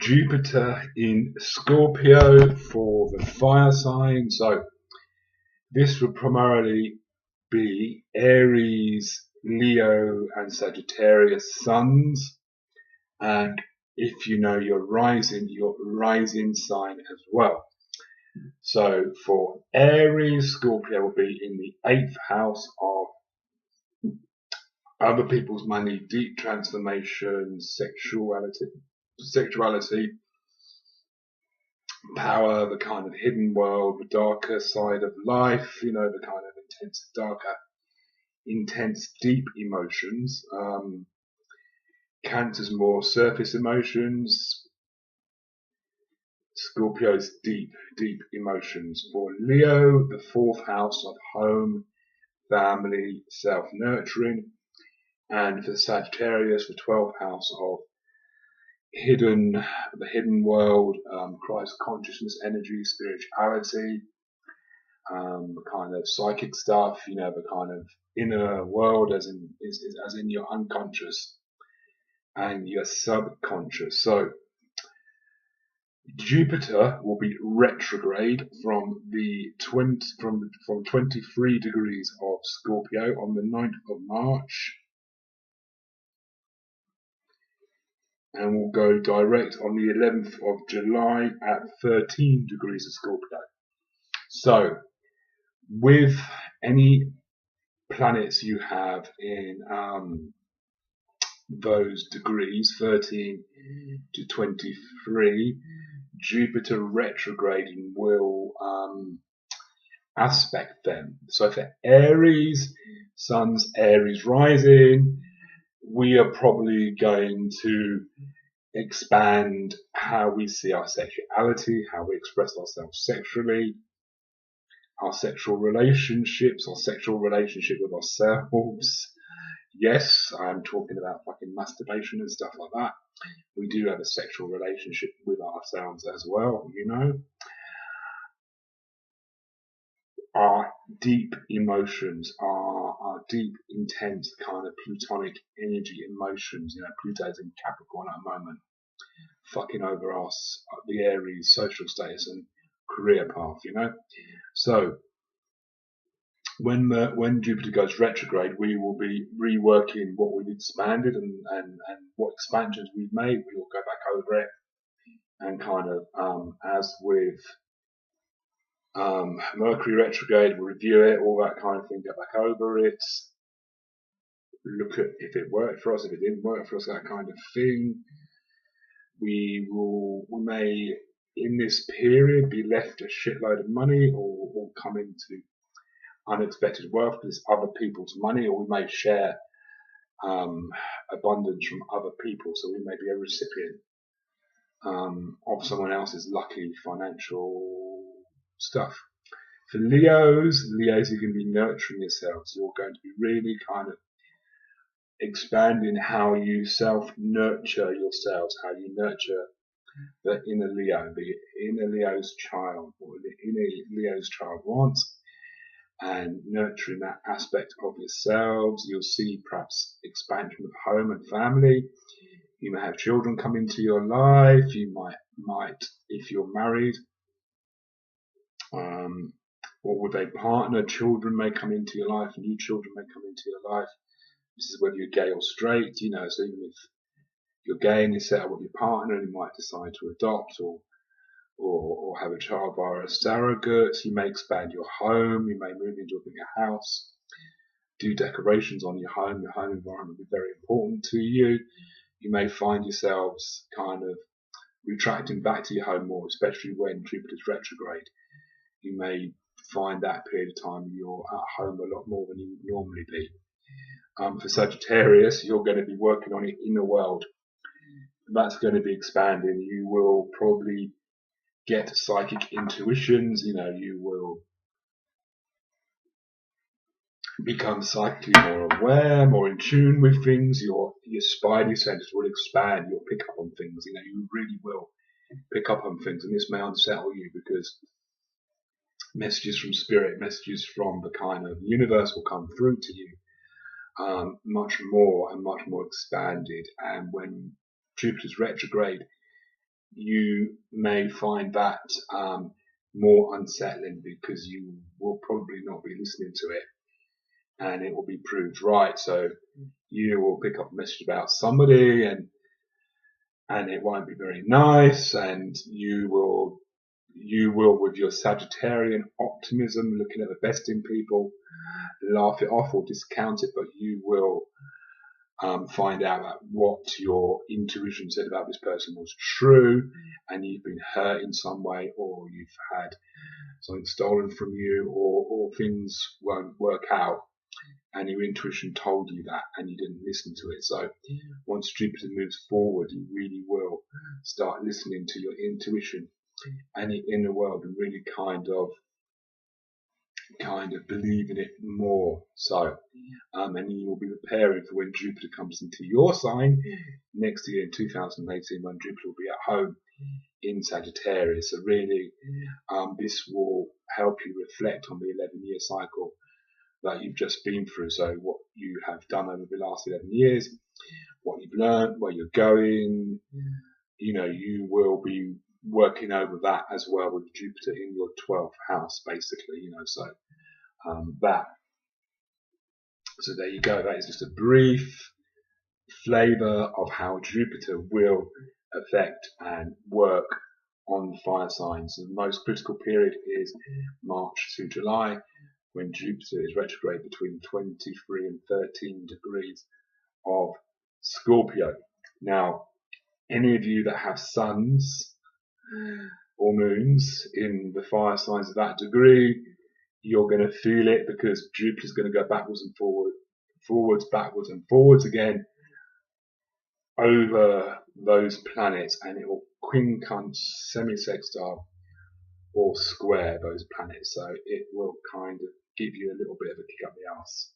Jupiter in Scorpio for the fire sign. So this would primarily be Aries, Leo, and Sagittarius suns. And if you know your rising sign as well. So for Aries, Scorpio will be in the 8th house of other people's money, deep transformation, sexuality, power, the kind of hidden world, the darker side of life, the kind of intense, deep emotions. Cancer's more surface emotions. Scorpio's deep emotions. For Leo, the 4th house of home, family, self-nurturing. And for Sagittarius, the 12th house of the hidden world, Christ consciousness, energy, spirituality, kind of psychic stuff, the kind of inner world as in your unconscious and your subconscious. So Jupiter will be retrograde from 23 degrees of Scorpio on the 9th of March. And will go direct on the 11th of July at 13 degrees of Scorpio. So, with any planets you have in those degrees, 13 to 23, Jupiter retrograding will aspect them. So for Aries, Sun's Aries rising, we are probably going to expand how we see our sexuality, how we express ourselves sexually, our sexual relationships, our sexual relationship with ourselves. Yes, I'm talking about fucking masturbation and stuff like that. We do have a sexual relationship with ourselves as well, Our deep emotions, our deep, intense kind of plutonic energy emotions. Pluto's in Capricorn at the moment, fucking over us, the Aries social status and career path, So when Jupiter goes retrograde, we will be reworking what we've expanded and what expansions we've made. We will go back over it and kind of as with Mercury retrograde, we'll review it, all that kind of thing, go back over it, look at if it worked for us, if it didn't work for us, that kind of thing. We may in this period be left a shitload of money or come into unexpected wealth because it's other people's money, or we may share abundance from other people, so we may be a recipient of someone else's lucky financial stuff. For Leos are going to be nurturing yourselves. You're going to be really kind of expanding how you self-nurture yourselves, how you nurture the inner Leo, the inner Leo's child, or the inner Leo's child wants, and nurturing that aspect of yourselves. You'll see perhaps expansion of home and family. You may have children come into your life. You might if you're married, or with a partner, children may come into your life, new children may come into your life. This is whether you're gay or straight, so even if you're gay and you're set up with your partner, you might decide to adopt or have a child via a surrogate. You may expand your home, you may move into a bigger house, do decorations on your home. Your home environment will be very important to you. You may find yourselves kind of retracting back to your home more, especially when Jupiter's retrograde. You may find that period of time you're at home a lot more than you would normally be. For Sagittarius, you're going to be working on your inner world. That's going to be expanding. You will probably get psychic intuitions. You will become psychically more aware, more in tune with things. Your spidey senses will expand. You'll pick up on things. You really will pick up on things, and this may unsettle you because messages from spirit, messages from the kind of universe will come through to you much more expanded. And when Jupiter's retrograde, you may find that more unsettling, because you will probably not be listening to it, and it will be proved right. So you will pick up a message about somebody, and it won't be very nice, and you will, with your Sagittarian optimism, looking at the best in people, laugh it off or discount it, but you will find out that what your intuition said about this person was true, and you've been hurt in some way, or you've had something stolen from you, or things won't work out, and your intuition told you that, and you didn't listen to it. So once Jupiter moves forward, you really will start listening to your intuition and the inner world, and really kind of believe in it more. So, and you will be preparing for when Jupiter comes into your sign next year in 2018, when Jupiter will be at home in Sagittarius. So really, this will help you reflect on the 11-year cycle that you've just been through. So what you have done over the last 11 years, what you've learned, where you're going, you will be working over that as well, with Jupiter in your 12th house, basically, so so there you go. That is just a brief flavor of how Jupiter will affect and work on fire signs. The most critical period is March to July, when Jupiter is retrograde between 23 and 13 degrees of Scorpio. Now, any of you that have suns or moons in the fire signs of that degree, you're going to feel it, because Jupiter's going to go backwards and forwards, backwards and forwards again over those planets, and it will quincunx, semi-sextile, or square those planets. So it will kind of give you a little bit of a kick up the arse.